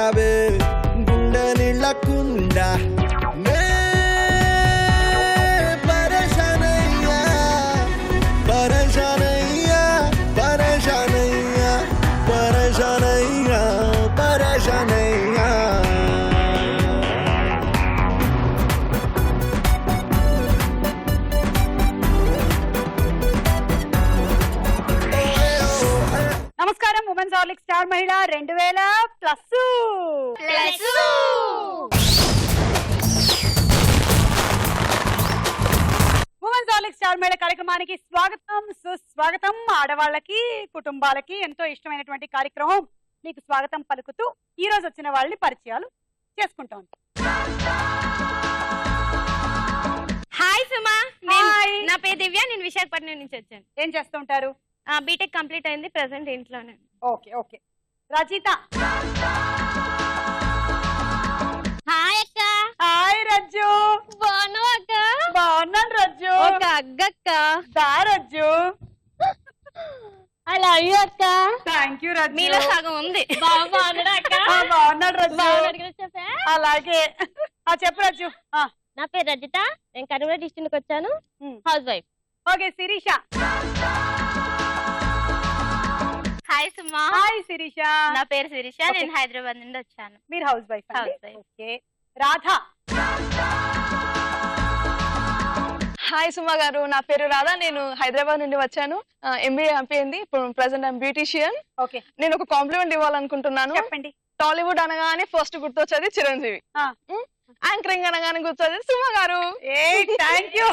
చేసావే గుండె నీళ్ళకుండా నమస్కారం women's Horlicks star మహిళ 2000+. ఉమెన్స్ హార్లిక్స్ స్టార్ మహిళ కార్యక్రమానికి స్వాగతం సుస్వాగతం. ఆడవాళ్ళకి కుటుంబాలకి ఎంతో ఇష్టమైనటువంటి కార్యక్రమం మీకు స్వాగతం పలుకుతూ ఈ రోజు వచ్చిన వాళ్ళని పరిచయాలు చేసుకుంటాం. హాయ్ సుమా, నా పేరు దివ్య, నేను విశాఖపట్నం నుంచి వచ్చాను. ఏం చేస్తుంటారు? బీటెక్ కంప్లీట్ అయింది, ప్రెసెంట్ ఇంట్లోనే. Okay okay. రచిత. హాయ్ అక్క. హాయ్ రజ్జు. బాగున్నావు అక్క? బాగున్నాను రజ్జు. ఒక అగ్గక్క. దా రజ్జు. ఐ లవ్ యూ అక్క. Thank you Rajju. మీలో సగం ఉంది. బాగున్నాడు అక్క. బాగున్నాడు రజ్జు. అలాగే. చెప్పు రజ్జు. నా పేరు రజిత, నేను కరీంనగర్ డిస్ట్రిక్ట్ వచ్చాను, housewife. Okay. Sirisha. Hi Suma. Hi Sirisha. నా పేరు శిరీష, నేను హైదరాబాద్ నుండి వచ్చాను. మీరు housewife? Okay. Radha. Hi Suma garu, నా పేరు రాధా, నేను హైదరాబాద్ నుండి వచ్చాను. ఎంబీఏ అయిపోయింది, ఇప్పుడు ప్రెసెంట్ ఐఎమ్ బ్యూటీషియన్. ఓకే. నేను ఒక కాంప్లిమెంట్ ఇవ్వాలనుకుంటున్నాను. చెప్పండి. టాలీవుడ్ అనగానే ఫస్ట్ గుర్తొచ్చేది చిరంజీవి, యాంకరింగ్ అనగానే గుర్తొచ్చేది సుమా గారు. Thank you.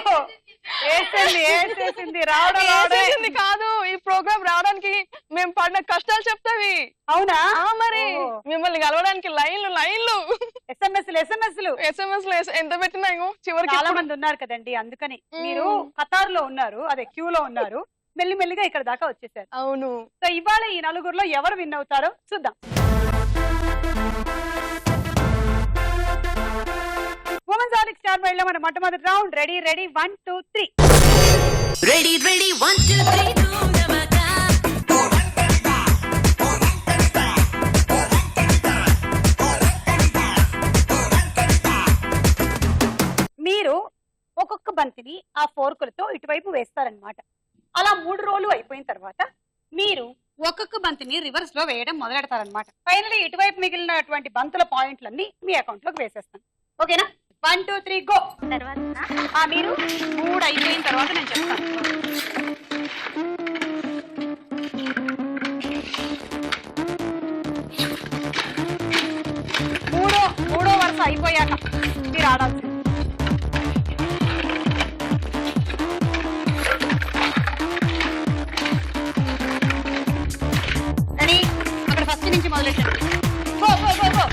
కాదు, ఈ ప్రోగ్రామ్ రావడానికి మేము పడిన కష్టాలు చెప్తావి. అవునా? మరి మిమ్మల్ని కలవడానికి లైన్లు ఎస్ఎంఎస్ ఎంత పెట్టినా చివరికి చాలా మంది ఉన్నారు కదండి, అందుకని మీరు ఖతార్ లో ఉన్నారు, అదే క్యూ లో ఉన్నారు, మెల్లిమెల్లిగా ఇక్కడ దాకా వచ్చేసారు. అవును. సో ఇవాళ ఈ నలుగురులో ఎవరు విన్ అవుతారో చూద్దాం. ఉమెన్స్ హార్లిక్స్ స్టార్ మహిళ మన మొట్టమొదటి రౌండ్. రెడీ 1 2 3. Ready 1 2 3 మీరు ఒక్కొక్క బంతిని ఆ ఫోర్కులతో ఇటువైపు వేస్తారనమాట. అలా 3 రోలు అయిపోయిన తర్వాత మీరు ఒక్కొక్క బంతిని రివర్స్ లో వేయడం మొదలెడతారనమాట. ఫైనలీ ఇటువైపు మిగిలినటువంటి బంతుల పాయింట్లన్నీ మీ అకౌంట్ లోకి వేసేస్తాను. ఓకేనా? 1 2 3 గో. తర్వాత మీరు 3 అయిపోయిన తర్వాత నేను చెప్తాను. మూడో వరుస అయిపోయాక మీరు ఆడాల్సింది. రెడీ? అక్కడ ఫస్ట్ నుంచి మొదలెట్టండి. Go go go go.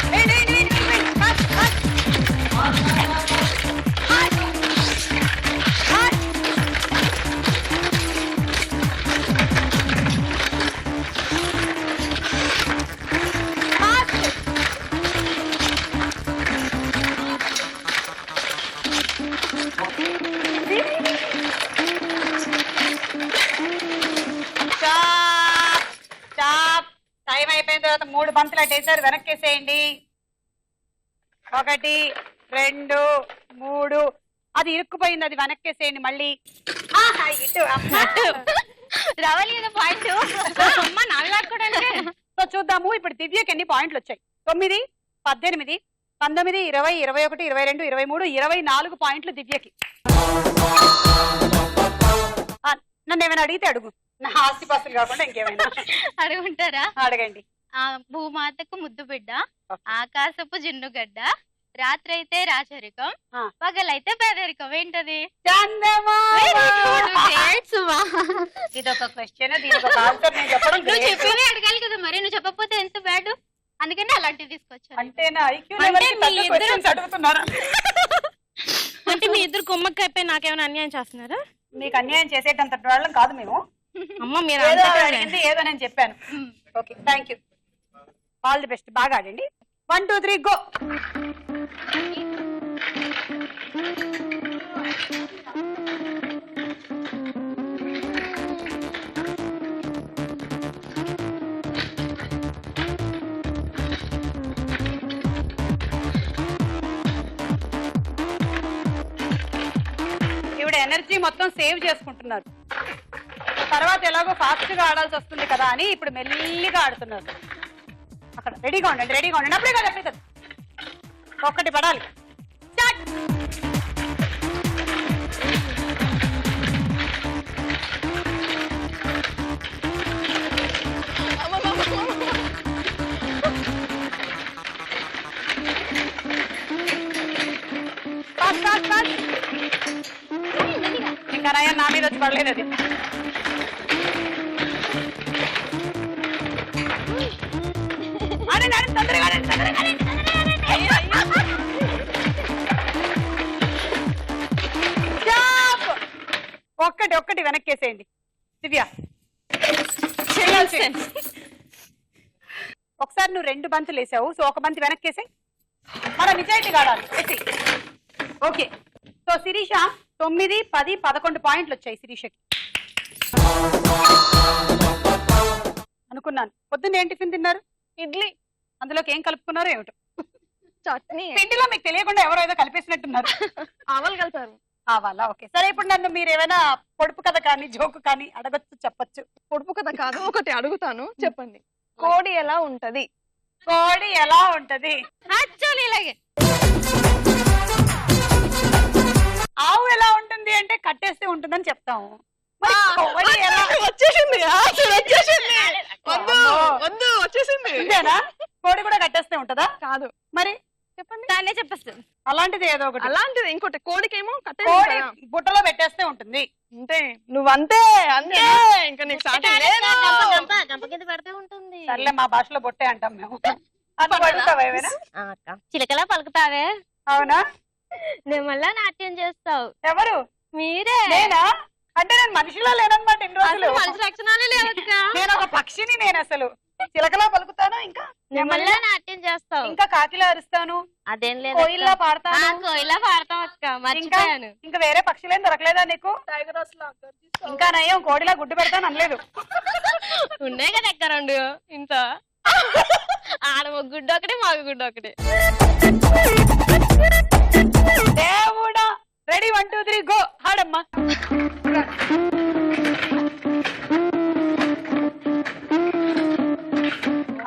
Time అయిపోయిన తర్వాత 3 బంతులు అట్టేసారు, వెనక్కేసేయండి. 1 2 3. అది ఇరుక్కుపోయింది, అది వెనక్కేసేయండి మళ్ళీ. రావాలి పాయింట్. సో చూద్దాము ఇప్పుడు దివ్యకి ఎన్ని పాయింట్లు వచ్చాయి. 9 18 19 20 21 22 23 24 పాయింట్లు దివ్యకి. నన్ను ఏమైనా అడిగితే అడుగు, నా ఆస్తి పాస్తులు కాకుండా ఇంకేమైనా అడుగుంటారా? అడగండి. భూమాతకు ముద్దు బిడ్డ, ఆకాశపు జిన్నుగడ్డ, రాత్రి అయితే రాచరికం, పగలైతే పేదరికం. ఏంటది? ఇది ఒక క్వశ్చన్, దీనికి ఒక ఆన్సర్ నేను చెప్పడం. నువ్వు చెప్పేది అడగాలి కదా, మరి నువ్వు చెప్పకపోతే ఎంత బ్యాడ్. అందుకని అలాంటివి తీసుకొచ్చాను. అంటేనా అడుగుతున్నారా? అంటే మీ ఇద్దరు కుమ్మక్క అయిపోయి నాకేమైనా అన్యాయం చేస్తున్నారా? మీకు అన్యాయం చేసేటంత వాళ్ళం కాదు మేము. అమ్మ మీరు అడిగింది ఏదో నేను చెప్పాను. Okay, thank you. All the best. బాగా ఆడండి. 1 2 3 గో. ఆవిడ ఎనర్జీ మొత్తం సేవ్ చేసుకుంటున్నారు. తర్వాత ఎలాగో ఫాస్ట్ గా ఆడాల్సి వస్తుంది కదా అని ఇప్పుడు మెల్లిగా ఆడుతున్నారు. అక్కడ రెడీగా ఉండండి అప్పుడే కదా ఒక్కటి పడాలి. స్టార్ట్. ఇంకా నయ్య నా మీద వచ్చి పడలేదు అది. ఒక్కటి వెనక్కేసేయండి దివ్య. ఒకసారి నువ్వు 2 బంతులు వేసావు, సో ఒక బంతి వెనక్కేసాయి. మన నిజాయితీగా ఆడాలి. ఓకే, సో శిరీష 9, 10, 11 పాయింట్లు వచ్చాయి శిరీషకి. అనుకున్నాను. పొద్దున్న ఏం టిఫిన్ తిన్నారు? ఇడ్లీ. అందులోకి ఏం కలుపుకున్నారో ఏమిటో. చట్నీ. పిండిలో మీకు తెలియకుండా ఎవరో ఏదో కలిపేసినట్టున్నారు. ఆవాలు కలిపారు. ఆవాలా? ఓకే సరే. ఇప్పుడు నన్ను మీరు ఏమైనా పొడుపు కథ కానీ జోకు కానీ అడగచ్చు, చెప్పచ్చు. పొడుపు కథ కాదు, ఒకటి అడుగుతాను, చెప్పండి. కోడి ఎలా ఉంటది? కోడి ఎలా ఉంటది? ఇలాగే. ఆవు ఎలా ఉంటుంది అంటే కట్టేస్తే ఉంటుందని చెప్తాము. మరి కోడి ఎలా వచ్చేసింది? వచ్చేసింది. ఉందేనా? కోడి కూడా కట్టేస్తే ఉంటదా? కాదు. మరి చెప్పండి. దాన్నే చెప్పేస్తుంది. అలాంటిది ఏదో ఒకటి. అలాంటిది ఇంకోటి. కోడికేమో కోడి బుట్టలో పెట్టేస్తే ఉంటుంది. అంతే. నువ్వంతే అంతే. ఇంకా నీకు సాటి లేదు. గంప కింద పెడితే ఉంటుంది. సర్లే, మా భాషలో బొట్టే అంటాం మేము. అట్లా పడుతావా ఏమైనా? చిలకలా పలుకుతావే. అవునా? నేను మళ్ళా నాట్యం చేస్తావు. ఎవరు? మీరే. నేనా? అంటే నేను మనిషిలో లేనన్నమాట ఇన్ని రోజులు. మనిషి లక్షణాలే లేవక్క. నేను ఒక పక్షిని. నేను అసలు చిలకలా పలుకుతాను, ఇంకా మళ్ళా నాట్యం చేస్తావు, ఇంకా కాకిలా అరుస్తాను, అదేం లేదు, కోయిల్లా పాడతాను. కోయిలా పాడతాం అక్క. మర్చిపోయాను. ఇంకా వేరే పక్షులేం దొరకలేదా నీకు? ఇంకా నయ్యం కోడిలా గుడ్డు పెడతాను అనలేదు. ఉన్నాయి కదా అక్క 2 ఇంట్లో. ఆడ ఒక గుడ్డు ఒకటి, మగ గుడ్డు ఒకటి. దేవుడా. Ready 1, 2, 3 go. ఆడమ్మా.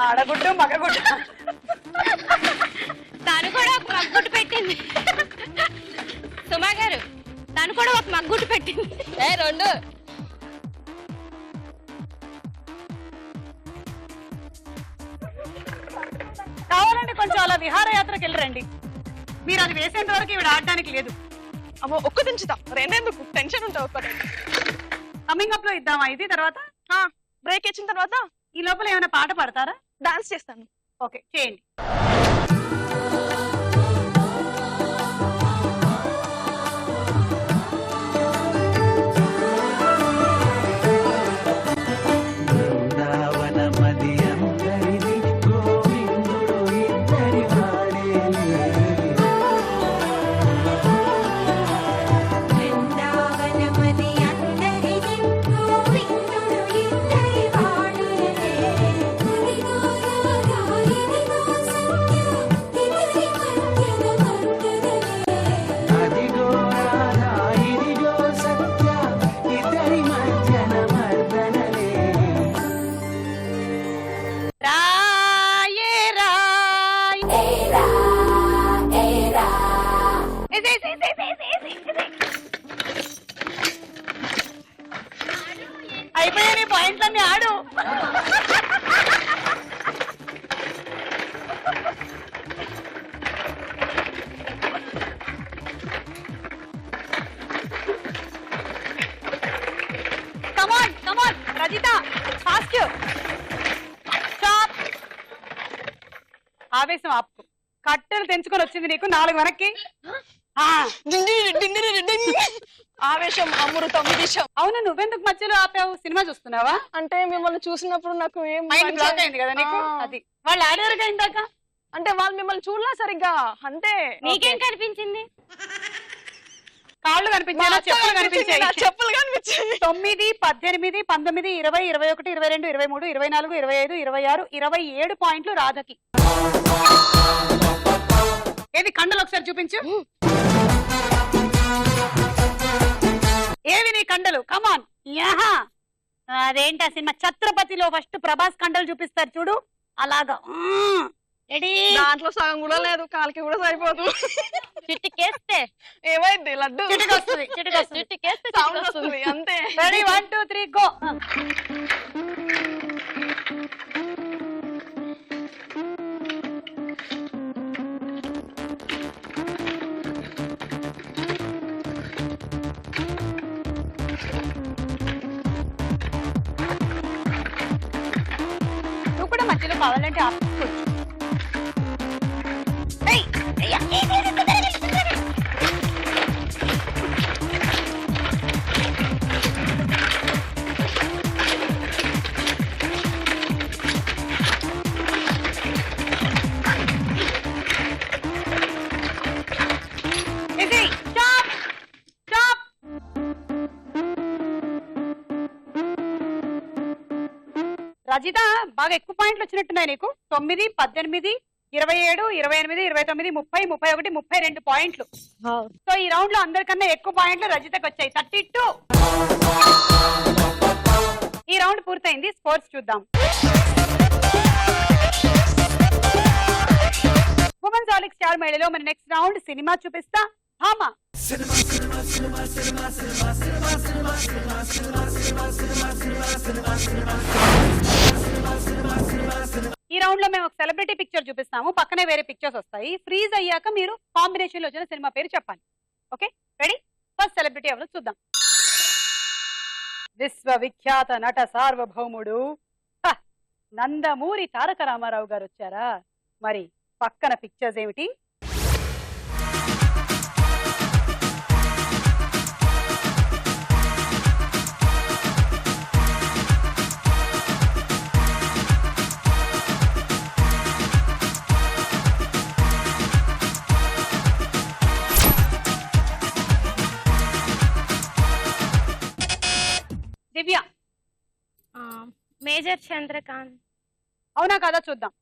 ఆడగుడ్డు మగగుడ్డు. తను కూడా ఒక మగ్గుట్టు పెట్టింది. సుమా గారు, తను కూడా ఒక మగ్గుట్టు పెట్టింది. 2 కావాలంటే కొంచెం అలా విహారయాత్రకు వెళ్ళరండి. మీరు అది వేసేంత వరకు ఇవిడ ఆడడానికి లేదు. అమ్మో, ఒక్కటి ఉంచుతాం. 2 ఎందుకు? టెన్షన్ ఉంటుంది. ఒక్కటి కమింగ్ అప్ లో ఇద్దామా ఇది? తర్వాత బ్రేక్ ఇచ్చిన తర్వాత ఈ లోపల ఏమైనా పాట పాడతారా? డాన్స్ చేస్తాను. ఓకే, చేయండి. అయిపోయా నీ పాయింట్లన్నీ. ఆడు. కమాన్ రజిత, ఫాస్ట్. స్టాప్. ఆవేశం ఆపు. కట్టెలు తెంచుకొని వచ్చింది నీకు 4 వెనక్కి. ఆవేశం అమృతం విషం. అవును, నువ్వెందుకు మధ్యలో ఆపావు? సినిమా చూస్తున్నావా? అంటే మిమ్మల్ని చూసినప్పుడు నాకు ఏం మైండ్ బ్లాక్ అయింది కదా నీకు. అది వాళ్ళు ఆడారుగా ఇందాక. అంటే వాళ్ళు మిమ్మల్ని చూడలే సరిగ్గా. అంతే. నీకేం కనిపించింది? కాళ్ళు కనిపించాయి, చెప్పులు కనిపించాయి. చెప్పులు కనిపించాయి. 9, 18, 19, 20, 21, 22, 23, 24, 25, 26, 27 పాయింట్లు రాధకి. ఏది కండలు ఒకసారి చూపించు. ఏవి నీ కండలు కమాన్ యాహా అదేంటి ఆ సినిమా ఛత్రపతిలో ఫస్ట్ ప్రభాస్ కండలు చూపిస్తారు చూడు అలాగా రెడీ దాంట్లో సగం కూడా లేదు, కాలికి కూడా సరిపోదు. చిటికేస్తే ఏమైంది లడ్డు? చిటికొస్తుంది చిటికేస్తే సౌండ్ వస్తుంది అంతే. రెడీ 1 2 3 గో నువ్వు కూడా మధ్యలో కావాలంటే ఆపుకోవచ్చు. ఏయ్, ఏయ్, ఏయ్, ఏయ్, ఇది స్టాప్ స్టాప్. రజిత బాగా ఎక్కువ పాయింట్లు వచ్చినట్టున్నాయి నీకు. 9, 18, 27, 28, 29, 30, 31, 32 పాయింట్లు. సో ఈ రౌండ్ లో అందరికన్నా ఎక్కువ పాయింట్లు రజితకు వచ్చాయి 32. ఈ రౌండ్ పూర్తయింది. స్కోర్స్ చూద్దాం. ఉమెన్స్ ఆలిక్ స్టార్ మేళలో మన నెక్స్ట్ రౌండ్ సినిమా చూపిస్తా భామ. ఈ రౌండ్ లో మేము ఒక సెలబ్రిటీ పిక్చర్ చూపిస్తాము, పక్కనే వేరే పిక్చర్స్ వస్తాయి. ఫ్రీజ్ అయ్యాక మీరు కాంబినేషన్ లో వచ్చిన సినిమా పేరు చెప్పాలి. Okay ready? ఫస్ట్ సెలబ్రిటీ ఎవరు చూద్దాం. విశ్వవిఖ్యాత నట సార్వభౌముడు నందమూరి తారక రామారావు గారు వచ్చారా? మరి పక్కన పిక్చర్స్ ఏమిటి? దివ్య. మేజర్ చంద్రకాంత్. అవునా కదా చూద్దాం.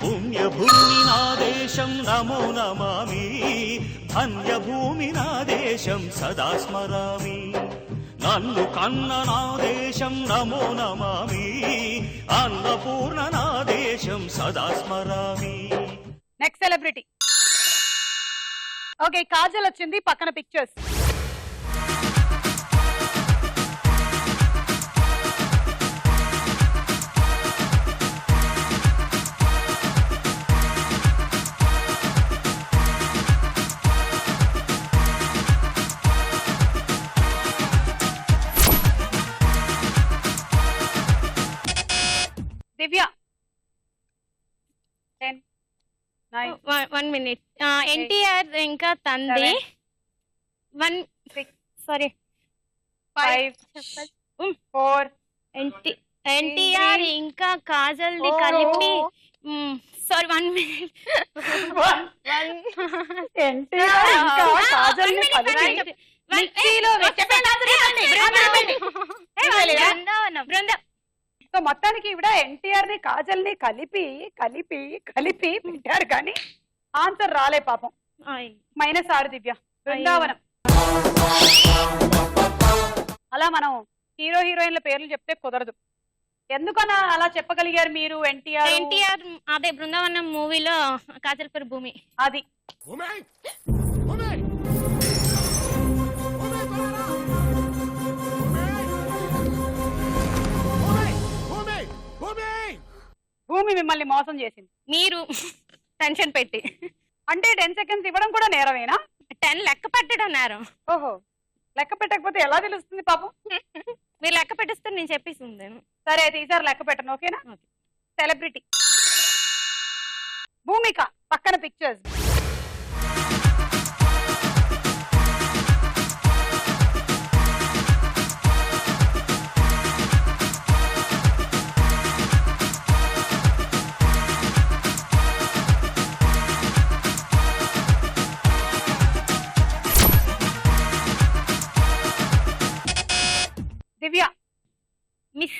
పుణ్యభూమి నా దేశం నమో నమామి, ధన్యభూమి నా దేశం సదా స్మరామి. నన్ను కన్న నా దేశం నమో నమామి, అన్నపూర్ణ నా దేశం సదా స్మరామి. Next celebrity. ఓకే కాజల్ వచ్చింది, పక్కన పిక్చర్స్. దివ్య 10 9 1 minute. ఎన్టీఆర్ ఇంకా తండ్రి 1 సారీ 5 4 ఎన్టీఆర్ ఇంకా కాజల్ ని కలిపి సారీ 1 minute. ఎన్టీఆర్ ఇంకా కాజల్ ని కలిపి మిక్సీలో బృందా. సో మొత్తానికి ఇవిడ ఎన్టీఆర్ ని కాజల్ ని కలిపి కలిపి కలిపి పెట్టారు కానీ ఆన్సర్ రాలే పాపం. -6 దివ్య. బృందావనం. అలా మనం హీరో హీరోయిన్ల పేర్లు చెప్తే కుదరదు. ఎందుకన్నా అలా చెప్పగలిగారు మీరు? ఎన్టీఆర్ అదే బృందావనం మూవీలో కాజల్ పేరు భూమి. అది భూమి మిమ్మల్ని మోసం చేసింది. మీరు టెన్షన్ పెట్టి అంటే 10 seconds ఇవ్వడం కూడా నేరమేనా? 10 లెక్క పెట్టడం నేరం. ఓహో, లెక్క పెట్టకపోతే ఎలా తెలుస్తుంది పాపం? మీరు లెక్క పెట్టిస్తే నేను చెప్పేసింది. సరే అయితే ఈసారి లెక్క పెట్టను, ఓకేనా? సెలబ్రిటీ. భూమిక, పక్కన పిక్చర్స్.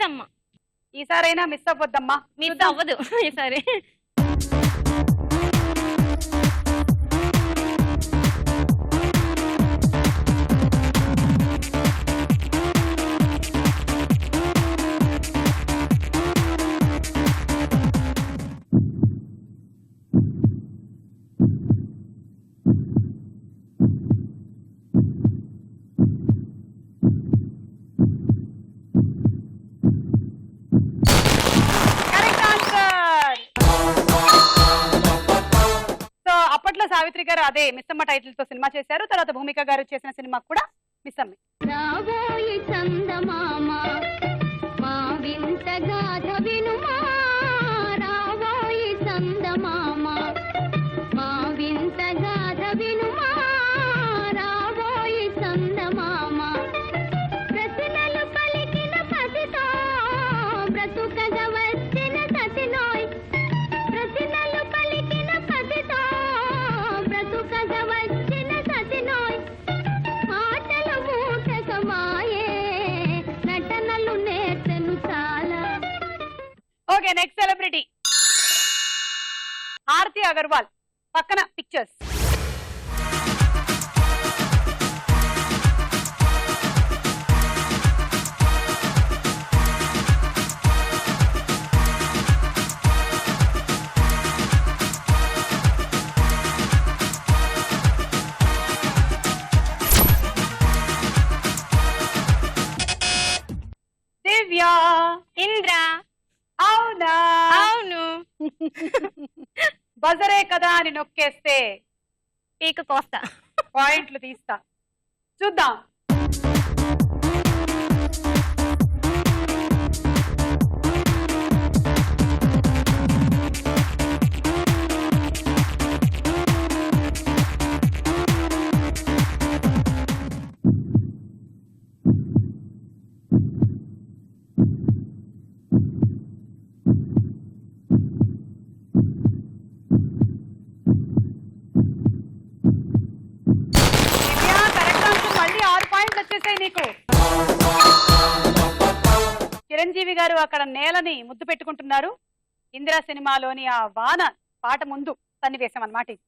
అమ్మ. ఈసారైనా మిస్ అవ్వద్దమ్మా. మిస్ అవ్వదు ఈసారి. Correct answer. సో అప్పట్లో సావిత్రి గారు అదే మిస్సమ్మ టైటిల్ తో సినిమా చేశారు. తర్వాత భూమిక గారు చేసిన సినిమా కూడా మిస్సమ్మే. రాబోయి చందమామ మా వింత గాథ వినుమా, రాబోయి చందమామ మా వింత గాథ వినుమా, రాబోయి చందమామ ప్రశ్నలు పలికిన పసితో బ్రతుకగా వచ్చిన సతినోయ్, ప్రశ్నలు పలికిన పసితో బ్రతుకగా వచ్చిన సతినోయ్, మాటలు మూటకమాయే నటనలు నేర్చెను చాలా. Okay, next celebrity Aarti Agarwal. పక్కన పిక్చర్స్. దివ్య. ఇంద్ర. అవునా? అవును. బజరే కదా అని నొక్కేస్తే పీక కోస్తా. పాయింట్లు తీస్తా. చూద్దాం. దివ్య, కరెక్ట్ ఆన్సర్. మళ్ళీ 6 పాయింట్లు వచ్చేసాయి నీకు. చిరంజీవి గారు అక్కడ నేలని ముద్దు పెట్టుకుంటున్నారు. ఇందిరా సినిమాలోని ఆ వాన పాట ముందు సన్నివేశం అన్నమాట ఇది.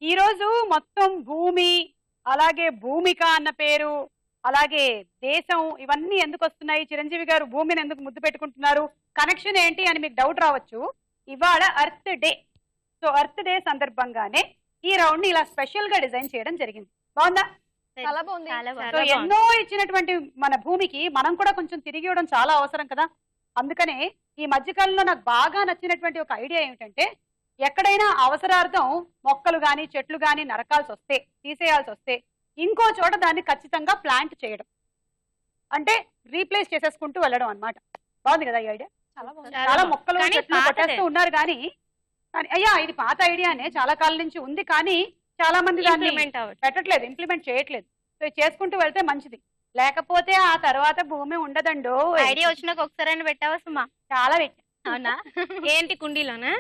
ఈ రోజు మొత్తం భూమి, అలాగే భూమిక అన్న పేరు, అలాగే దేశం, ఇవన్నీ ఎందుకు వస్తున్నాయి? చిరంజీవి గారు భూమిని ఎందుకు ముద్దు పెట్టుకుంటున్నారు? కనెక్షన్ ఏంటి అని మీకు డౌట్ రావచ్చు. ఇవాళ earth day. So earth day సందర్భంగానే ఈ రౌండ్ ని ఇలా స్పెషల్ గా డిజైన్ చేయడం జరిగింది. బాగుందా? చాలా బాగుంది. సో ఎన్నో ఇచ్చినటువంటి మన భూమికి మనం కూడా కొంచెం తిరిగి ఇవ్వడం చాలా అవసరం కదా. అందుకనే ఈ మధ్యకాలంలో నాకు బాగా నచ్చినటువంటి ఒక ఐడియా ఏమిటంటే, ఎక్కడైనా అవసరార్థం మొక్కలు గాని చెట్లు గాని నరకాల్సి వస్తే, తీసేయాల్సి వస్తే, ఇంకో చోట దాన్ని ఖచ్చితంగా ప్లాంట్ చేయడం, అంటే రీప్లేస్ చేసేసుకుంటూ వెళ్ళడం అన్నమాట. బాగుంది కదా ఈ ఐడియా? చాలా మొక్కలు కానీ చెట్లు పాతదే. కొట్టేస్తూ ఉన్నారు కానీ అయ్యా ఇది పాత ఐడియానే, చాలా కాలం నుంచి ఉంది కానీ చాలా మంది దాన్ని Implement అవ్వదు. పెట్టట్లేదు, ఇంప్లిమెంట్ చేయట్లేదు. సో ఇది చేసుకుంటూ వెళ్తే మంచిది. లేకపోతే ఆ తర్వాత భూమి ఉండదండో. ఐడియా వచ్చినాక ఒకసారి పెట్టావా సుమా? చాలా పెట్టా. అవునా? ఏంటి కుండీలోనా?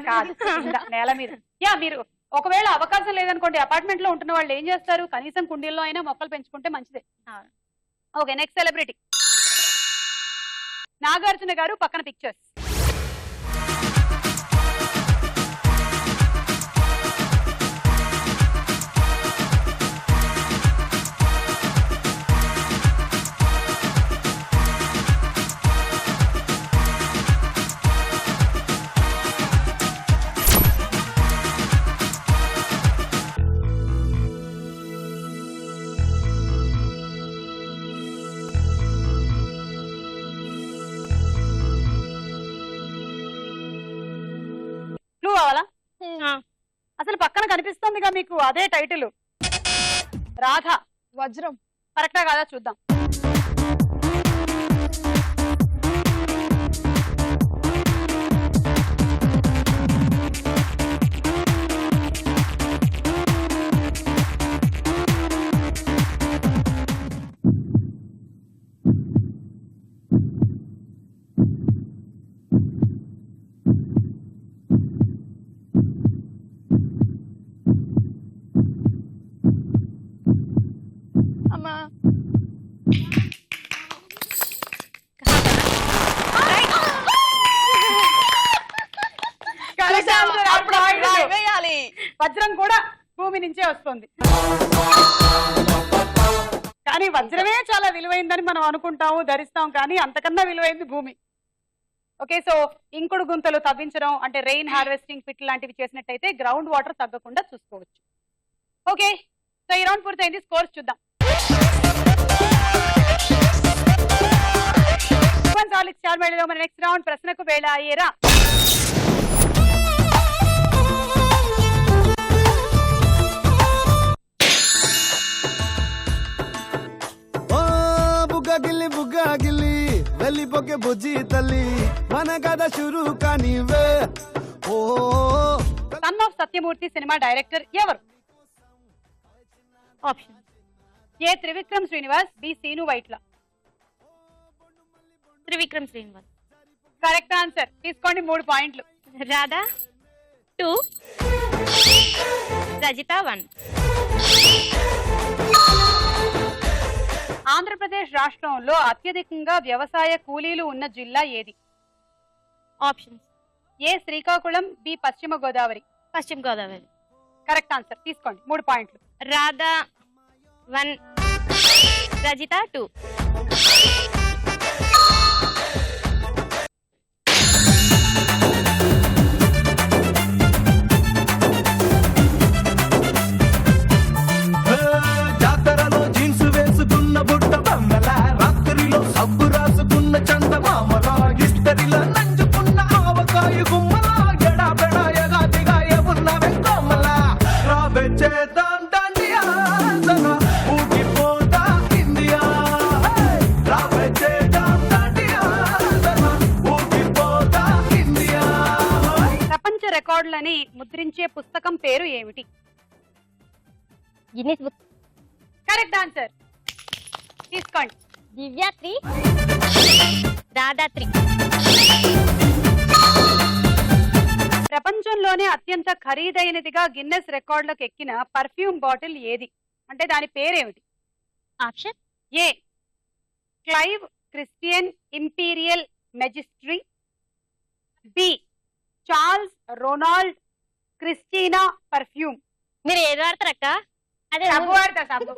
కాదు, కింద, నేల మీద. యా, మీరు ఒకవేళ అవకాశం లేదనుకోండి, అపార్ట్మెంట్ లో ఉంటున్న వాళ్ళు ఏం చేస్తారు? కనీసం కుండీల్లో అయినా మొక్కలు పెంచుకుంటే మంచిదే. అవును. ఓకే, నెక్స్ట్ సెలబ్రిటీ నాగార్జున గారు. పక్కన పిక్చర్స్. క్లూ కావాలా? అసలు పక్కన కనిపిస్తుందిగా మీకు, అదే టైటిల్. రాధ. వజ్రం. కరెక్టా కాదా చూద్దాం. అమ్మా. వజ్రం కూడా భూమి నుంచే వస్తుంది. కానీ వజ్రమే చాలా విలువైందని మనం అనుకుంటాము, ధరిస్తాం, కానీ అంతకన్నా విలువైంది భూమి. ఓకే, సో ఇంకుడు గుంతలు తవ్వించడం అంటే రెయిన్ హార్వెస్టింగ్ పిట్ లాంటివి చేసినట్టయితే గ్రౌండ్ వాటర్ తగ్గకుండా చూసుకోవచ్చు. ఓకే, సో ఈ రౌండ్ పూర్తయింది. స్కోర్స్ చూద్దాం. స్టార్ మేళలో మన నెక్స్ట్ రౌండ్ ప్రశ్నకు వేళ అయ్యేరా. బుగ్గ గిల్లి వెళ్ళిపోకే బుజ్జి తల్లి మన కథ షురు కానివే. ఓ సన్ ఆఫ్ సత్యమూర్తి సినిమా డైరెక్టర్ ఎవరు? Option A Trivikram Srinivas, B Seenu Vaitla. Trivikram Srinivas. Correct answer. తీసుకోండి 3 పాయింట్లు. రాధా 2, రజిత 1. ఆంధ్రప్రదేశ్ రాష్ట్రంలో అత్యధికంగా వ్యవసాయ కూలీలు ఉన్న జిల్లా ఏది? ఆప్షన్స్ ఏ శ్రీకాకుళం, బి పశ్చిమ గోదావరి. పశ్చిమ గోదావరి. Correct answer. తీసుకోండి 3 పాయింట్లు. రాధా 1, రజిత 2. జాతరలో జీన్స్ వేసుకున్న బుట్ట బొమ్మల, రాత్రిలో సబ్బు రాసుకున్న చందమామల, ఇస్తరిలో నంచుకున్న ఆవకాయ గుమ్మల, ఎడాపెడా ఎగాదిగా ఉన్న వెంకమ్మల, రాబే చేద్దాం దండియా ఊగిపోతా ఇండియా, రాబే చేద్దాం దండియా ఊగిపోతా ఇండియా. ప్రపంచ రికార్డులని ముద్రించే పుస్తకం పేరు ఏమిటి? Guinness book. Correct answer. తీసుకోండి. దివ్య 3, రాధా 3. ప్రపంచంలోనే అత్యంత ఖరీదైనదిగా గిన్నెస్ రికార్డులకు ఎక్కిన పర్ఫ్యూమ్ బాటిల్ ఏది? అంటే దాని పేరేమిటి? Option A Clive Christian imperial majesty, B Charles Ronald Christina perfume. మీరు ఏది వాడతారక్క? అదే సబ్బు వాడతా, సబ్బు.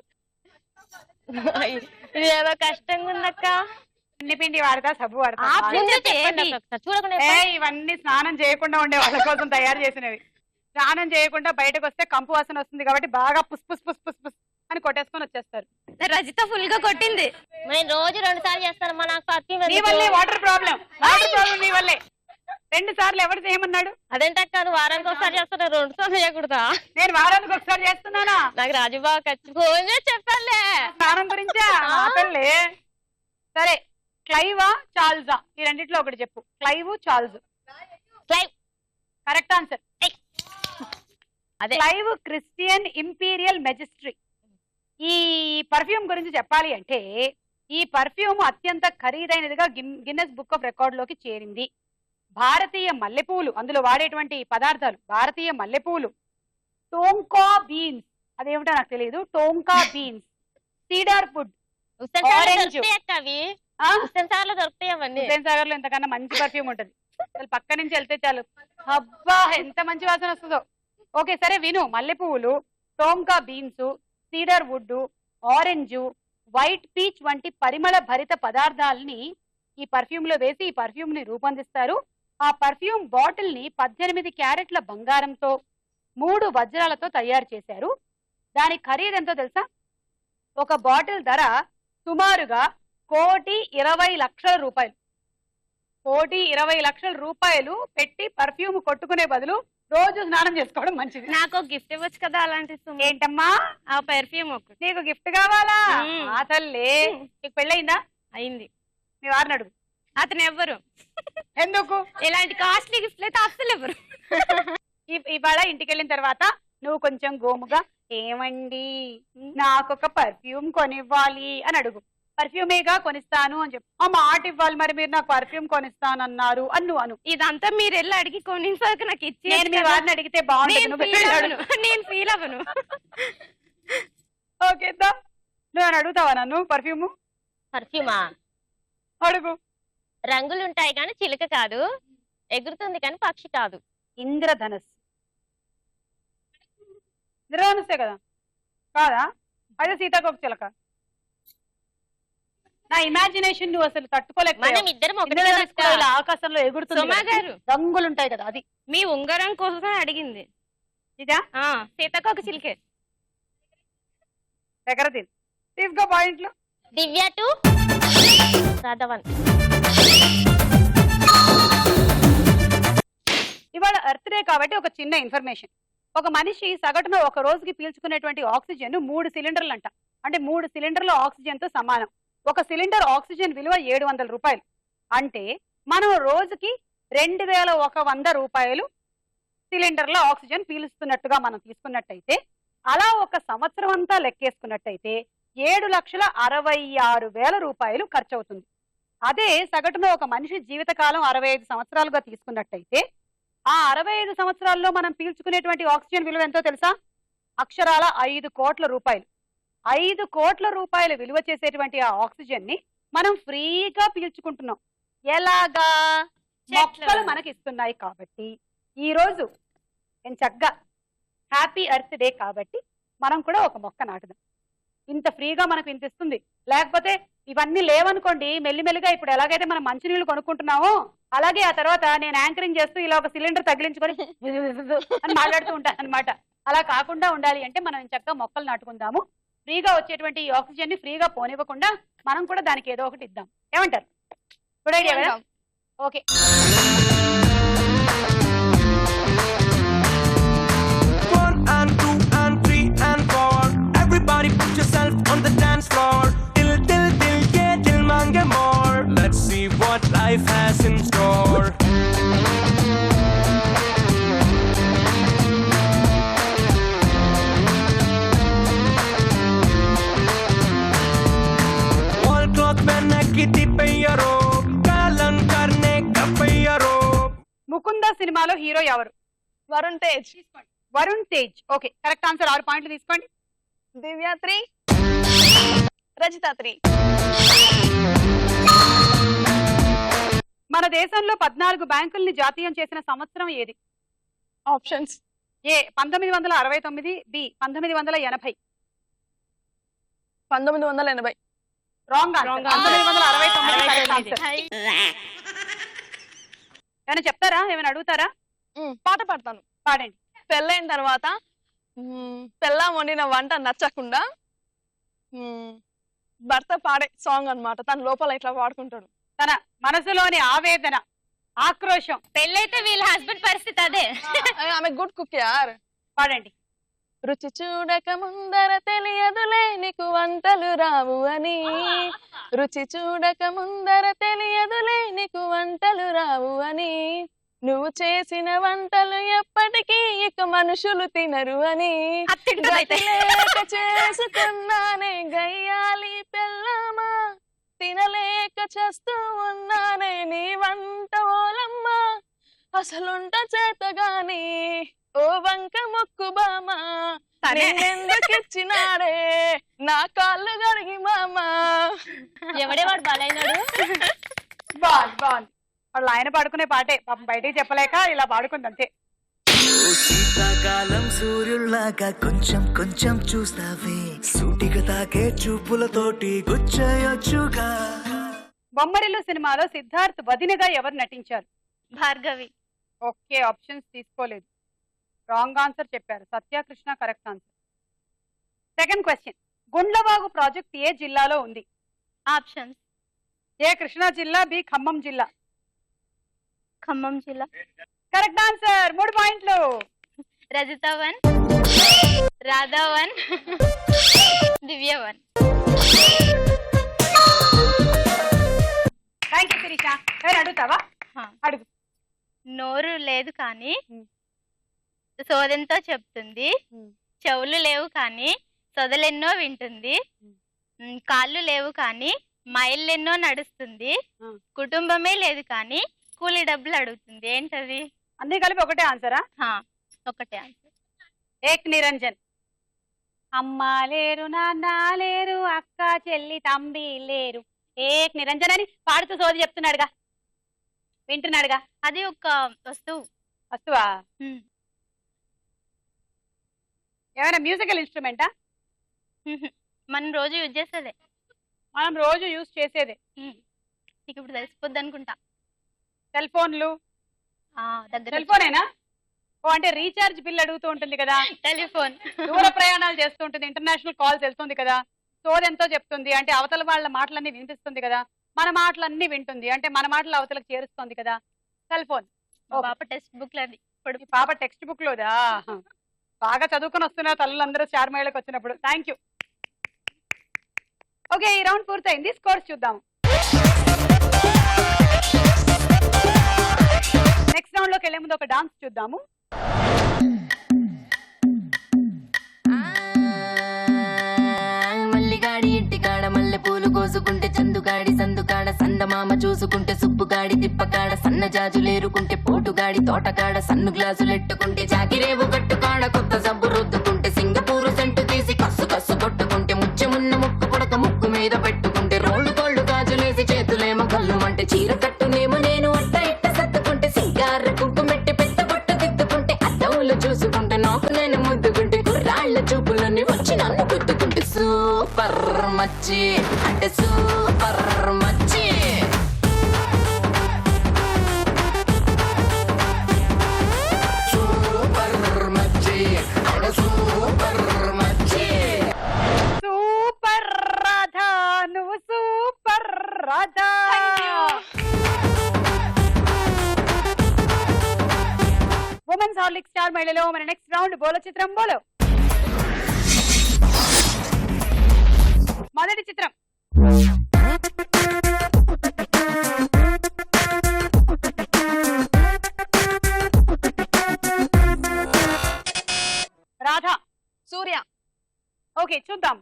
ఇది ఏదో కష్టంగా ఉందక్క. పిండి వాడతా, సబ్బు వాడతా. చూడకుండా ఇవన్నీ స్నానం చేయకుండా ఉండే వాళ్ళ కోసం తయారు చేసినవి. స్నానం చేయకుండా బయటకు వస్తే కంపు వాసన వస్తుంది కాబట్టి బాగా పుస్ పుస్ పుస్ పుస్ పుస్ అని కొట్టేసుకొని వచ్చేస్తారు. రజిత ఫుల్ గా కొట్టింది. నేను రోజు 2 సార్లు చేస్తాను. మా నాకు పర్ఫ్యూమ్ నీ వల్లే వాటర్ ప్రాబ్లం. వాటర్ ప్రాబ్లం నీ వల్లే. 2 సార్లు ఎవరు చేయమన్నాడు? అదేంటక్క, వారానికి ఒకసారి చేస్తాను, 2 సార్లు చేయకూడదా? నేను వారానికి ఒకసారి చేస్తున్నానా? నాకు రాజుబాబు ఖర్చు ఫోన్ చేసి చెప్పాలే స్నానం గురించా? మాటలే. సరే, క్లైవా చార్ల్సా ఈ రెండిట్లో ఒకటి చెప్పు. Clive, Charles. Clive. Correct answer. అదే క్లైవ్ క్రిస్టియన్ ఇంపీరియల్ మెజిస్ట్రీ. ఈ పర్ఫ్యూమ్ గురించి చెప్పాలి అంటే ఈ పర్ఫ్యూమ్ అత్యంత ఖరీదైనదిగా గిన్నెస్ బుక్ ఆఫ్ రికార్డ్ లోకి చేరింది. భారతీయ మల్లెపూలు, అందులో వాడేటువంటి పదార్థాలు భారతీయ మల్లెపూలు, టోంకా బీన్స్, అదేమిటో నాకు తెలియదు, tonka beans, cedar wood, orange. దొరుకుతాయి అవన్నీ. హుస్సేన్ సాగర్ లో ఇంతకన్నా మంచి పర్ఫ్యూమ్ ఉంటుంది. అసలు పక్క నుంచి వెళ్తే చాలు, అబ్బా ఎంత మంచి వాసన వస్తుందో. ఓకే సరే విను. మల్లెపూలు, tonka beans, cedar wood, orange, white peach వంటి పరిమళ భరిత పదార్థాలని ఈ పర్ఫ్యూమ్ లో వేసి ఈ పర్ఫ్యూమ్ ని రూపొందిస్తారు. ఆ పర్ఫ్యూమ్ బాటిల్ ని 18 క్యారెట్ల బంగారంతో 3 వజ్రాలతో తయారు చేశారు. దాని ఖరీదు ఎంతో తెలుసా? ఒక బాటిల్ ధర సుమారుగా 1,20,00,000 రూపాయలు. 1,20,00,000 రూపాయలు పెట్టి పర్ఫ్యూమ్ కొట్టుకునే బదులు రోజు స్నానం చేసుకోవడం మంచిది. నాకు గిఫ్ట్ ఇవ్వచ్చు కదా అలాంటి. ఏంటమ్మా? ఆ పర్ఫ్యూమ్ ఒకటి. నీకు గిఫ్ట్ కావాలా? ఆ తల్లి, నీకు పెళ్ళయిందా? అయింది. మీ వారిని అడుగు. అతను ఎవ్వరు. ఎందుకు? ఇలాంటి కాస్ట్లీ గిఫ్ట్లు అయితే అస్సలు ఎవ్వరు. ఇవాళ ఇంటికి వెళ్ళిన తర్వాత నువ్వు కొంచెం గోముగా, ఏమండి నాకొక పర్ఫ్యూమ్ కొనివ్వాలి అని అడుగు. పర్ఫ్యూమేగా కొనిస్తాను అని చెప్పు. ఆ మాట ఇవ్వాలి, మరి మీరు నాకు పర్ఫ్యూమ్ కొనిస్తానన్నారు అను అను. ఇదంతా మీరు వెళ్ళి అడిగి కొనిసాక నాకు ఇచ్చి నేను మీ వారిని అడిగితే బాగుంటుంది. నేను ఫీల్ అవ్వను. ఓకే నువ్వు అని అడుగుతావా నన్ను? పర్ఫ్యూము పర్ఫ్యూమా? అడుగు. రంగులుంటాయి కానీ చిలుక కాదు, ఎగురుతుంది కానీ పక్షి కాదు. ఇంద్రధనస్సు. ఇంద్రధనుస్సే కదా కాదా అయితే సీతాకోక చిలక నా ఇమాజినేషన్ నువ్వు అసలు మనం తట్టుకోలేకపోయావు ఇద్దరం ఒకటే ఇంద్రధనుస్సు కూడా కదా. ఇలా ఆకాశంలో ఎగురుతుంది సుమా కదా. గారు. రంగులు ఉంటాయి కదా అది మీ ఉంగరం కోసం అడిగింది. ఇదా సీతాకోక చిలికే. దగ్గర తీసుకో పాయింట్లు. దివ్య 2 రాధా 1. ఇవాళ ఎర్త్ డే కాబట్టి ఒక చిన్న ఇన్ఫర్మేషన్. ఒక మనిషి సగటున ఒక రోజుకి పీల్చుకునేటువంటి ఆక్సిజన్ 3 సిలిండర్లు అంట. అంటే 3 సిలిండర్ల ఆక్సిజన్ తో సమానం. ఒక సిలిండర్ ఆక్సిజన్ విలువ 700 రూపాయలు. అంటే మనం రోజుకి 2100 రూపాయలు సిలిండర్ల ఆక్సిజన్ పీలుస్తున్నట్టుగా మనం తీసుకున్నట్టయితే, అలా ఒక సంవత్సరం అంతా లెక్కేసుకున్నట్టయితే 7,66,000 రూపాయలు ఖర్చు అవుతుంది. అదే సగటున ఒక మనిషి జీవితకాలం 65 సంవత్సరాలుగా తీసుకున్నట్టయితే, ఆ 65 సంవత్సరాల్లో మనం పీల్చుకునేటువంటి ఆక్సిజన్ విలువ ఎంతో తెలుసా? అక్షరాల 5 కోట్ల రూపాయలు. 5 కోట్ల రూపాయలు విలువ చేసేటువంటి ఆ ఆక్సిజన్ ని మనం ఫ్రీగా పీల్చుకుంటున్నాం. ఎలాగా? మొక్కలు మనకి ఇస్తున్నాయి కాబట్టి. ఈ రోజు నేను చక్కగా హ్యాపీ ఎర్త్ డే కాబట్టి మనం కూడా ఒక మొక్క నాటుదాం. ఇంత ఫ్రీగా మనకు ఇంత ఇస్తుంది. లేకపోతే ఇవన్నీ లేవనుకోండి, మెల్లిమెల్లిగా ఇప్పుడు ఎలాగైతే మనం మంచినీళ్ళు కొనుక్కుంటున్నామో అలాగే ఆ తర్వాత నేను యాంకరింగ్ చేస్తూ ఇలా ఒక సిలిండర్ తగిలించుకొని అని మాట్లాడుతూ ఉంటాను అనమాట. అలా కాకుండా ఉండాలి అంటే మనం చక్కగా మొక్కలు నాటుకుందాము. ఫ్రీగా వచ్చేటువంటి ఈ ఆక్సిజన్ ని ఫ్రీగా పోనివ్వకుండా మనం కూడా దానికి ఏదో ఒకటి ఇద్దాం. ఏమంటారు? గుడ్ ఐడియా కదా? Okay. One and two and three and four. Everybody put yourself on the dance floor. Till, yeah, till mange more. Let's see what life has in store. All cloth pehne ki tipeyaro. Kalan karne ka peyaro. Mukunda సినిమాలో hero ఎవరు? Varun Tej. Varun Tej. Okay, correct answer. 6 పాయింట్లు తీసుకోండి. దివ్య 3 రజిత 3. మన దేశంలో 14 బ్యాంకుల్ని జాతీయం చేసిన సంవత్సరం ఏది? Options. A 1969, B 1980. 1980. Wrong answer. 1969 correct answer. ఏమైనా చెప్తారా? ఏమైనా అడుగుతారా? పాట పాడతాను. పాడండి. పెళ్ళైన తర్వాత పెళ్ళాం వండిన వంట నచ్చకుండా భర్త పాడే సాంగ్ అన్నమాట. తన లోపల ఇట్లా పాడుకుంటాడు. తన మనసులోని ఆవేదన, ఆక్రోశం. పెళ్ళైతే వీళ్ళ హస్బెండ్ పరిస్థితి అదే. ఆమె గుడ్ కుక్ యార్. పాడండి. రుచి చూడక ముందర తెలియదులే నీకు వంటలు రావు అని, రుచి చూడక ముందర తెలియదులే నీకు వంటలు రావు అని, నువ్వు చేసిన వంటలు ఎప్పటికీ ఇక మనుషులు తినరు అని, గతిలేక చేసుకున్నానే గయ్యాలి పెళ్ళామా, తినలేక చేస్తూ ఉన్నానే నీ వంట ఓలమ్మా, అసలుంట చేతగాని ఓ వంక మొక్కు బామా, నిన్నెందుకిచ్చినాడే నా కాళ్ళు గడిగి మామా. ఎవడేవాడు బాలైనాడు? బాగుంది బాగుంది. వాళ్ళు ఆయన పాడుకునే పాటే, పాపం బయటికి చెప్పలేక ఇలా పాడుకుంది అంతే. శీతాకాలం సూర్యుల్లాగా కొంచెం కొంచెం చూస్తావే, సూటిగా తాకే చూపులతోటి గుచ్చయొచ్చుగా. బొమ్మరిల్లు సినిమాలో సిద్ధార్థ్ వదినగా ఎవరు నటించారు? భార్గవి. ఓకే, ఆప్షన్స్ తీసుకోలేదు. రాంగ్ ఆన్సర్ చెప్పారు. Satyakrishna correct answer. Second question. Gundlavagu project ఏ జిల్లాలో ఉంది? ఆప్షన్స్. ఏ కృష్ణా జిల్లా, బి ఖమ్మం జిల్లా. ఖమ్మం జిల్లా. Correct answer. 3 పాయింట్లు. రజిత 1, రాధా 1, దివ్య 1. Thank you Sirisha. అడుగుతావా? అడుగు. నోరు లేదు కానీ సోదెంతో చెప్తుంది, చెవులు లేవు కానీ సొదలెన్నో వింటుంది, కాళ్ళు లేవు కానీ మైళ్ళెన్నో నడుస్తుంది, కుటుంబమే లేదు కానీ కూలి డబ్బులు అడుగుతుంది. ఏంటది? అన్ని కలిపి ఒకటే ఆన్సరా? ఒకటే ఆన్సర్. ఏక్ నిరంజన్. అమ్మ లేరు, నాన్న లేరు, అక్క చెల్లి తమ్మి లేరు, ఏక్ నిరంజన్ అని పాడుతూ సోది చెప్తున్నాడుగా, వింటున్నాడుగా. అది ఒక వస్తువు. వస్తువా? ఏమైనా మ్యూజికల్ ఇన్స్ట్రుమెంటా? మనం రోజు యూజ్ చేసేదే. మనం రోజు యూజ్ చేసేదే. నీకు ఇప్పుడు తెలిసిపోద్ది అనుకుంటా. సెల్ ఫోన్లు. దగ్గర సెల్ ఫోనేనా? ఓ అంటే రీఛార్జ్ బిల్ అడుగుతూ ఉంటుంది కదా, టెలిఫోన్. దూర ప్రయాణాలు చేస్తూ ఉంటుంది, ఇంటర్నేషనల్ కాల్స్ వెళ్తుంది కదా, సోదెంతో చెప్తుంది అంటే అవతల వాళ్ళ మాటలన్నీ వినిపిస్తుంది కదా, మన మాటలన్నీ వింటుంది అంటే మన మాటలు అవతలకు చేరుస్తుంది కదా, సెల్ ఫోన్. పాప టెక్స్ట్ బుక్ లో ఈ పాప టెక్స్ట్ బుక్ లోదా? బాగా చదువుకొని వస్తున్నారు తల్లులందరూ స్టార్ మహిళకు వచ్చినప్పుడు. Thank you. ఓకే, ఈ రౌండ్ పూర్తయింది. స్కోర్స్ చూద్దాం. నెక్స్ట్ రౌండ్ లోకి వెళ్లే ముందు ఒక డాన్స్ చూద్దాము. మల్లిగాడి ఇంటికాడ మల్లె పూలు కోసుకుంటే చందుగాడి సందుకాడ సందమామ చూసుకుంటే సుప్పుగాడి తిప్పకాడ సన్న జాజులేరుకుంటే పోటుగాడి తోటకాడ సన్ను గ్లాసులెట్టుకుంటే జాకిరేవు కట్టుకాడ కొత్త సబ్బు రుద్దుకుంటే సింగపూరు సెంటు తీసి కస్సు కస్సు కొట్టుకుంటే ముచ్చెమున్న ముక్కు పుడక ముక్కు మీద పెట్టుకుంటే రోళ్ళు కోళ్ళు గాజులేసి చేతులేమో కళ్ళు అంటే చీర కట్టునేమో నేను అట్ట ఇట్ట సత్తుకుంటే సింగార కుంకుమెట్టి పెద్ద బొట్టు దిద్దుకుంటే అద్దవులు చూసుకుంటే నాకు నేను ముద్దుకుంటే కుర్రాళ్ళ చూపులన్నీ వచ్చి నన్ను గుద్దుకుంటే సూపర్ మచ్చి అంటే సూపర్ మచ్చి. సూపర్ మచ్చి అంటే సూపర్ మచ్చి. సూపర్ రాధా, నువ్వు super Radha. Women's Horlicks star మహిళలో మన నెక్స్ట్ రౌండ్ బోలో చిత్రం బోలో. మొదటి చిత్రం రాధా. సూర్య. ఓకే, చూద్దాం.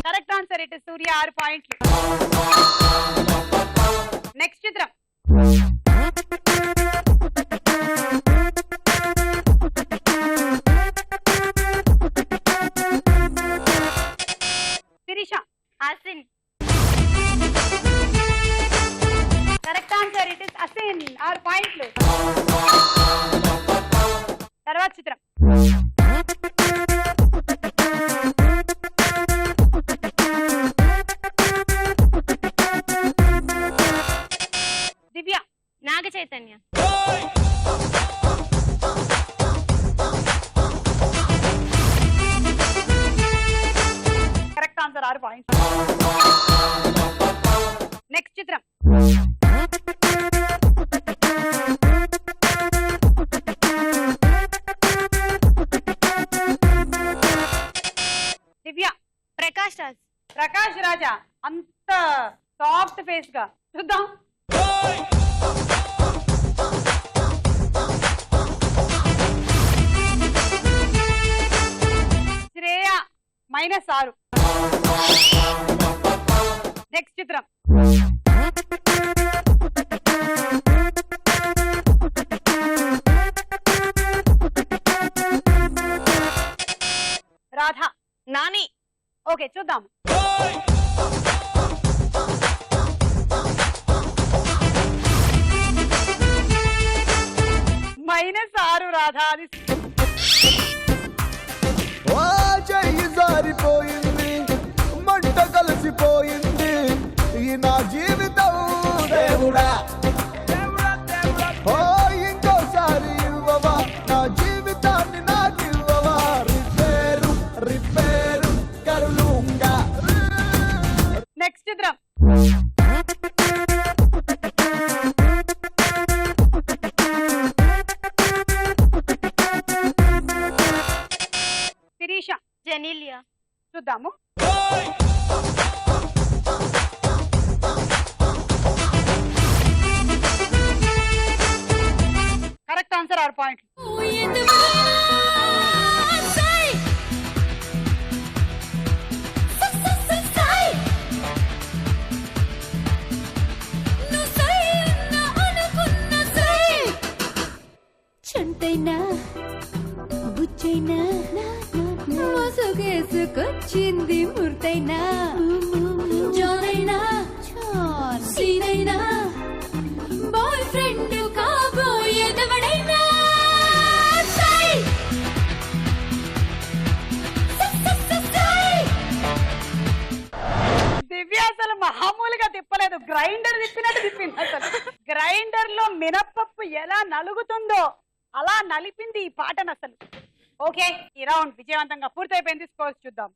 Correct answer. ఇట్ సూర్య, 6 పాయింట్లు. నెక్స్ట్ చిత్రం Sirisha. Asin. Correct answer. It is Asin, 6 పాయింట్లు. తర్వాత చిత్రం దివ్య. నాగ చైతన్య. కరెక్ట్ ఆన్సర్, 6 పాయింట్లు. నెక్స్ట్ చిత్రం దివ్య. ప్రకాష్ రాజ్. ప్రకాష్ రాజా. అంత సాఫ్ట్ ఫేస్ గా చూద్దాం. శ్రేయ, -6. నెక్స్ట్ చిత్రం రాధా. నాని. ఓకే, చూద్దాం. -6 రాధా. అది చెయ్యి జారిపోయింది, మంట కలిసిపోయింది, ఈ నా జీవితం దేవుడా. ఓ ఇంకోసారి ఇవ్వవా, నా జీవితాన్ని నాకు ఇవ్వవా. Repair repair కరులుంగా. నెక్స్ట్ చిత్రం శిరీష. జెనీలియా. చూద్దాము. కరెక్ట్ ఆన్సర్, 6 పాయింట్లు. చంటైనా బుచ్చైనా మోసగేసుకొచ్చింది ముర్తైనా జోరైనా సీనైనా బాయ్ ఫ్రెండ్ కాబోయేదవడైనా సై దివ్య అసలు మామూలుగా తిప్పలేదు, గ్రైండర్ తిప్పినట్టు తిప్పింది. అసలు గ్రైండర్ లో మినప్పప్పు ఎలా నలుగుతుందో అలా నలిపింది ఈ పాటను అసలు. ఓకే, ఈ రౌండ్ విజయవంతంగా పూర్తయిపోయింది. స్కోర్స్ చూద్దాం.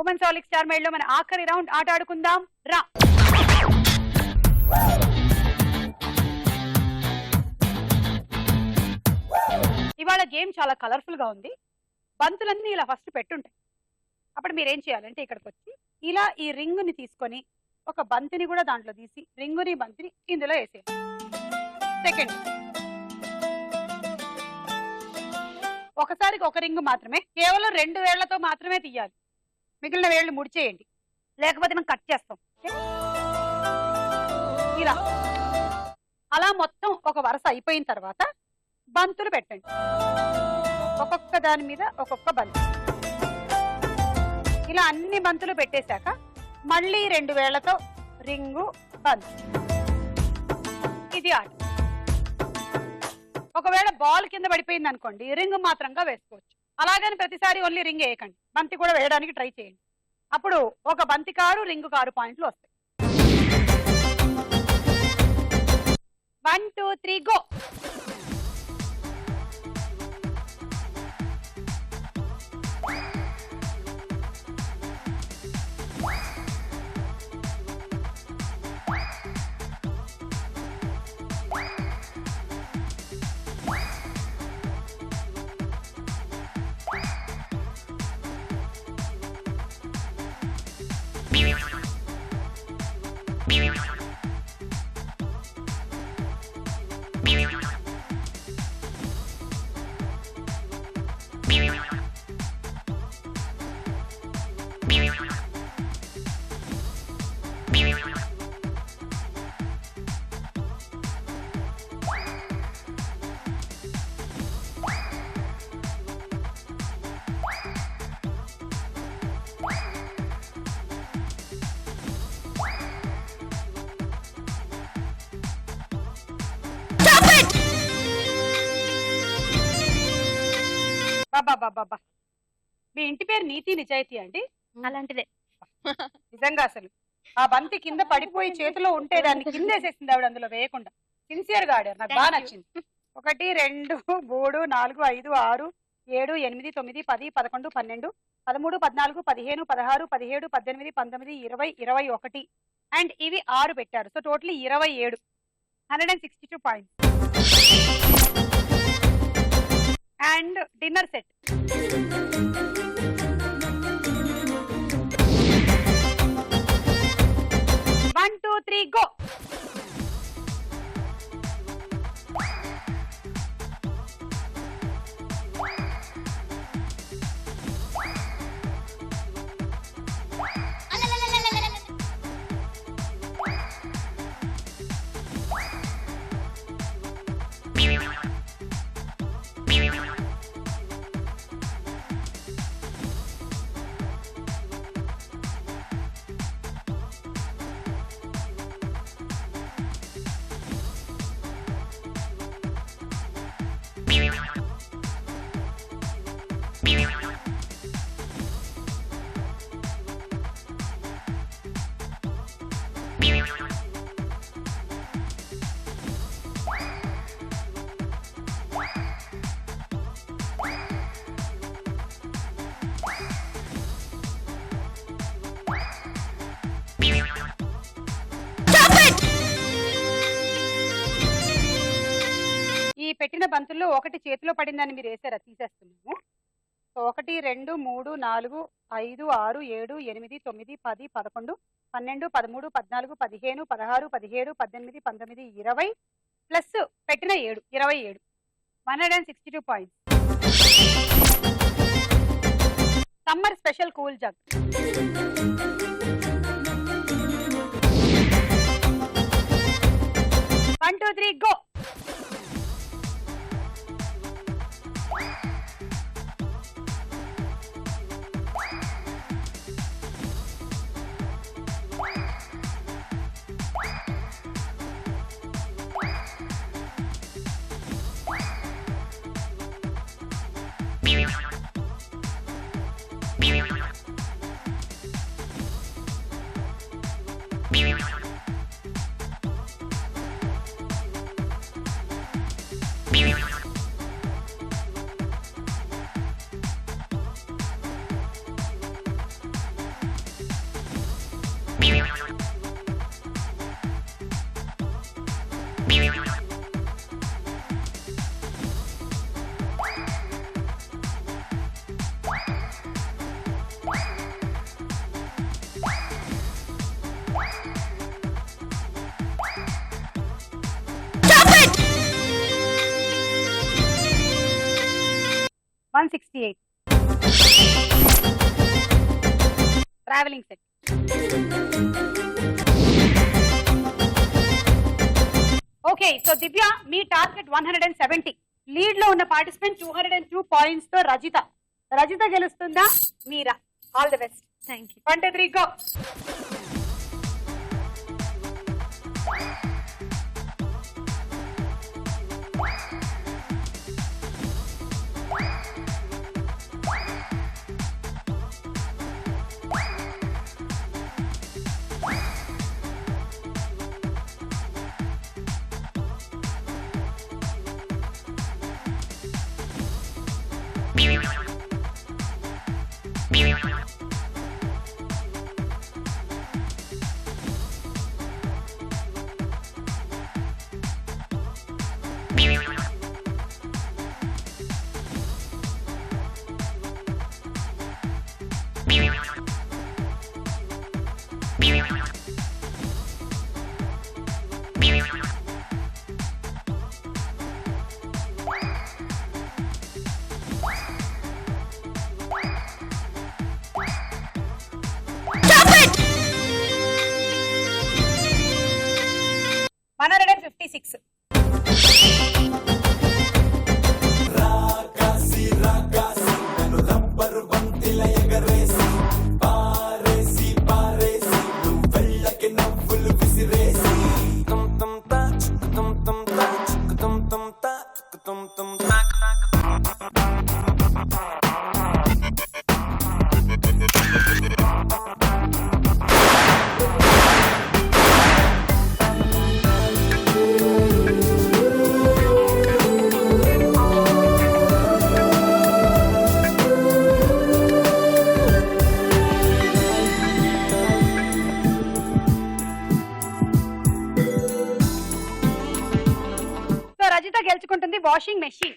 ఉమెన్ సాలిక్ స్టార్ మైల్ లో మన ఆఖరి రౌండ్ ఆట ఆడుకుందాం రా. ఇవాళ గేమ్ చాలా కలర్ఫుల్ గా ఉంది. బంతులన్నీ ఇలా ఫస్ట్ పెట్టుంటాయి. అప్పుడు మీరేం చేయాలంటే ఇక్కడికి వచ్చి ఇలా ఈ రింగుని తీసుకొని ఒక బంతిని కూడా దాంట్లో తీసి రింగుని బంతిని ఇందులో వేసేయాలి. సెకండ్, ఒకసారికి ఒక రింగు మాత్రమే, కేవలం 2 వేళ్లతో మాత్రమే తీయాలి. మిగిలిన వేళ్ళు ముడిచేయండి, లేకపోతే మనం కట్ చేస్తాం. ఇలా అలా మొత్తం ఒక వరుస అయిపోయిన తర్వాత బంతులు పెట్టండి. ఒక్కొక్క దాని మీద ఒక్కొక్క బంతి. ఇలా అన్ని బంతులు పెట్టేశాక మళ్ళీ 2 వేళ్లతో రింగు బంతి. ఇది ఆట. ఒకవేళ బాల్ కింద పడిపోయింది అనుకోండి, రింగ్ మాత్రంగా వేసుకోవచ్చు. అలాగని ప్రతిసారి ఓన్లీ రింగ్ వేయకండి, బంతి కూడా వేయడానికి ట్రై చేయండి. అప్పుడు ఒక బంతి కారు రింగు కారు పాయింట్లు వస్తాయి. 1 2 3 గో. బాబా, మీ ఇంటి పేరు నీతి నిజాయితీ అండి? అలాంటిదే. నిజంగా అసలు ఆ బంతి కింద పడిపోయి చేతిలో ఉంటే దాన్ని కింద వేసేసింది ఆవిడ, అందులో వేయకుండా. సిన్సియర్ గా ఆడారు, నాకు బాగా నచ్చింది. 1 2 3 4 5 6 7 8 9 10 11 12 13 14 15 16 17 18 19 20 21 అండ్ ఇవి 6 పెట్టారు. So total 27, 162 points. And dinner set. One, two, three, go. ఈ పెట్టిన బంతుల్లో ఒకటి చేతిలో పడిందని మీరు వేసారా? తీసేస్తున్నాము. సో 1 2 3 4 5 6 7 8 9 10 11 12 13 14 15 16 17 18 19 20 ప్లస్ పెట్టిన 7 27, 162 points. Summer special cool jug. One, two, three, go. $168. Travelling set. Okay, so Divya మీ టార్గెట్ 170. లీడ్ లో ఉన్న పార్టిసిపెంట్ 202 పాయింట్స్ తో రజిత గెలుస్తుందా మీరా? All the best. Thank you. 1 2 3 go. గెలుచుకుంటుంది వాషింగ్ మెషిన్.